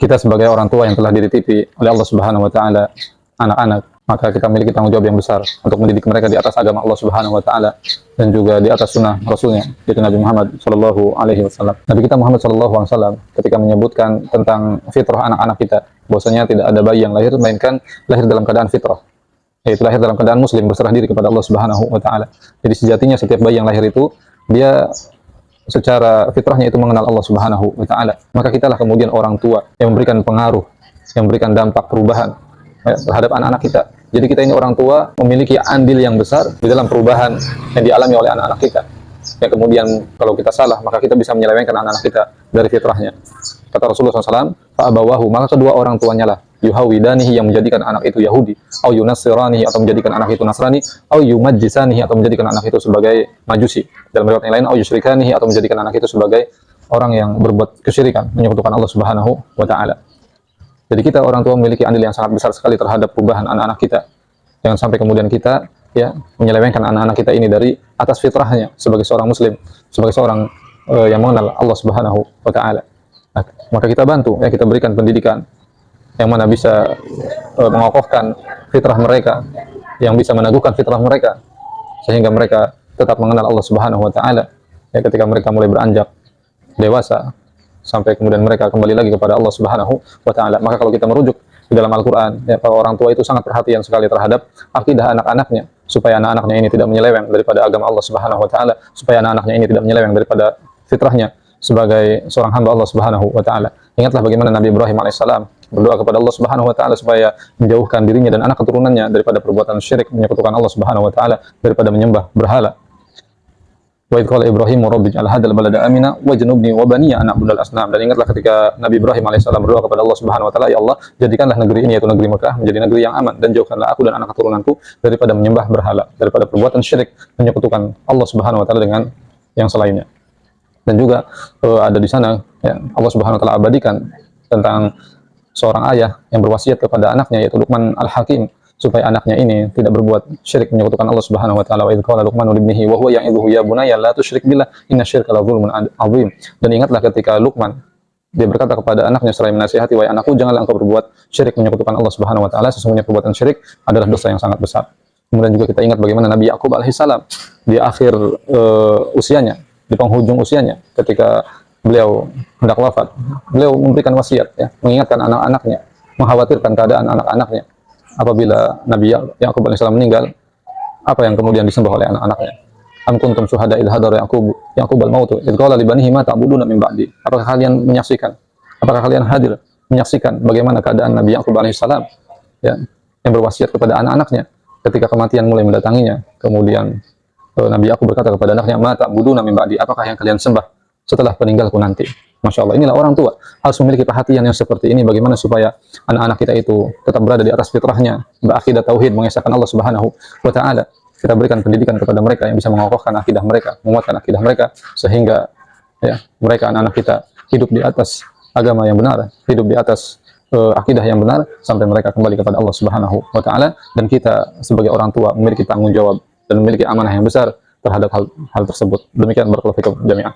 kita sebagai orang tua yang telah dititipi oleh Allah Subhanahu wa taala anak-anak, maka kita memiliki tanggung jawab yang besar untuk mendidik mereka di atas agama Allah Subhanahu wa taala dan juga di atas sunnah Rasulnya, yaitu Nabi Muhammad sallallahu alaihi wasallam. Nabi kita Muhammad sallallahu alaihi wasallam ketika menyebutkan tentang fitrah anak-anak kita, bahwasanya tidak ada bayi yang lahir melainkan lahir dalam keadaan fitrah, yaitu lahir dalam keadaan muslim, berserah diri kepada Allah Subhanahu wa taala. Jadi sejatinya setiap bayi yang lahir itu dia secara fitrahnya itu mengenal Allah Subhanahu wa taala. Maka kitalah kemudian orang tua yang memberikan pengaruh, yang memberikan dampak perubahan terhadap anak-anak kita. Jadi kita ini orang tua memiliki andil yang besar di dalam perubahan yang dialami oleh anak-anak kita. Yang kemudian kalau kita salah, maka kita bisa menyelewengkan anak-anak kita dari fitrahnya. Kata Rasulullah SAW, fa'abawahu, maka kedua orang tuanya lah yuhawidanihi, yang menjadikan anak itu Yahudi, au yunassiranihi, atau menjadikan anak itu Nasrani, au yumajjisanihi, atau menjadikan anak itu sebagai Majusi. Dalam riwayat yang lain, au yusyrikanihi, atau menjadikan anak itu sebagai orang yang berbuat kesyirikan, menyekutukan Allah Subhanahu wa taala. Jadi kita orang tua memiliki andil yang sangat besar sekali terhadap perubahan anak-anak kita. Jangan sampai kemudian kita menyelewengkan anak-anak kita ini dari atas fitrahnya sebagai seorang muslim, sebagai seorang yang mengenal Allah Subhanahu wa taala. Nah, maka kita bantu, kita berikan pendidikan yang mana bisa mengokohkan fitrah mereka, yang bisa meneguhkan fitrah mereka sehingga mereka tetap mengenal Allah Subhanahu wa taala ketika mereka mulai beranjak dewasa sampai kemudian mereka kembali lagi kepada Allah Subhanahu wa taala. Maka kalau kita merujuk di dalam Al-Qur'an, para orang tua itu sangat perhatian sekali terhadap akidah anak-anaknya, supaya anak-anaknya ini tidak menyeleweng daripada agama Allah Subhanahu wa taala, supaya anak-anaknya ini tidak menyeleweng daripada fitrahnya sebagai seorang hamba Allah Subhanahu wa taala. Ingatlah bagaimana Nabi Ibrahim alaihissalam berdoa kepada Allah Subhanahu wa taala supaya menjauhkan dirinya dan anak keturunannya daripada perbuatan syirik, menyekutukan Allah Subhanahu wa taala, daripada menyembah berhala. Wa idh qala Ibrahim rabbi ij'al hadzal balada amina wajnubni wa baniya an na'budal asnam. Dan ingatlah ketika Nabi Ibrahim alaihissalam berdoa kepada Allah Subhanahu wa taala, ya Allah, jadikanlah negeri ini, yaitu negeri Mekah, menjadi negeri yang aman, dan jauhkanlah aku dan anak keturunanku daripada menyembah berhala, daripada perbuatan syirik, menyekutukan Allah Subhanahu wa taala dengan yang selainnya. Dan juga ada di sana Allah Subhanahu wa taala abadikan tentang seorang ayah yang berwasiat kepada anaknya, yaitu Luqman Al-Hakim, supaya anaknya ini tidak berbuat syirik, menyekutukan Allah Subhanahu wa taala. Wa idz qala Luqmanu libnihi wa huwa ya'idhuhu ya bunayya la tusyrik billah innasyirka la dzulmun 'adzim. Dan ingatlah ketika Luqman dia berkata kepada anaknya seraya menasihati, wahai anakku, janganlah engkau berbuat syirik, menyekutukan Allah Subhanahu wa taala, sesungguhnya perbuatan syirik adalah dosa yang sangat besar. Kemudian juga kita ingat bagaimana Nabi Yakub alaihissalam di akhir usianya, di penghujung usianya, ketika beliau hendak wafat, beliau memberikan wasiat, mengingatkan anak-anaknya, mengkhawatirkan keadaan anak-anaknya. Apabila Nabi Yakub alaihissalam meninggal, apa yang kemudian disembah oleh anak-anaknya? Am kuntum syuhada idh hadara Yaqub al-maut idh qala li banihi ma ta'buduna min ba'di. Apakah kalian menyaksikan? Apakah kalian hadir menyaksikan bagaimana keadaan Nabi Yakub alaihissalam yang berwasiat kepada anak-anaknya ketika kematian mulai mendatanginya? Kemudian Nabi Yakub berkata kepada anaknya, ma ta'buduna min ba'di. Apakah yang kalian sembah setelah peninggalku nanti? Masya Allah, inilah orang tua harus memiliki perhatian yang seperti ini, bagaimana supaya anak-anak kita itu tetap berada di atas fitrahnya, berakidah tauhid, mengesahkan Allah Subhanahu wa taala. Kita berikan pendidikan kepada mereka yang bisa mengokohkan akidah mereka, menguatkan akidah mereka, sehingga mereka, anak-anak kita, hidup di atas agama yang benar, hidup di atas akidah yang benar, sampai mereka kembali kepada Allah Subhanahu wa taala. Dan kita sebagai orang tua memiliki tanggung jawab dan memiliki amanah yang besar terhadap hal tersebut. Demikian, barakallahu fikum jami'an.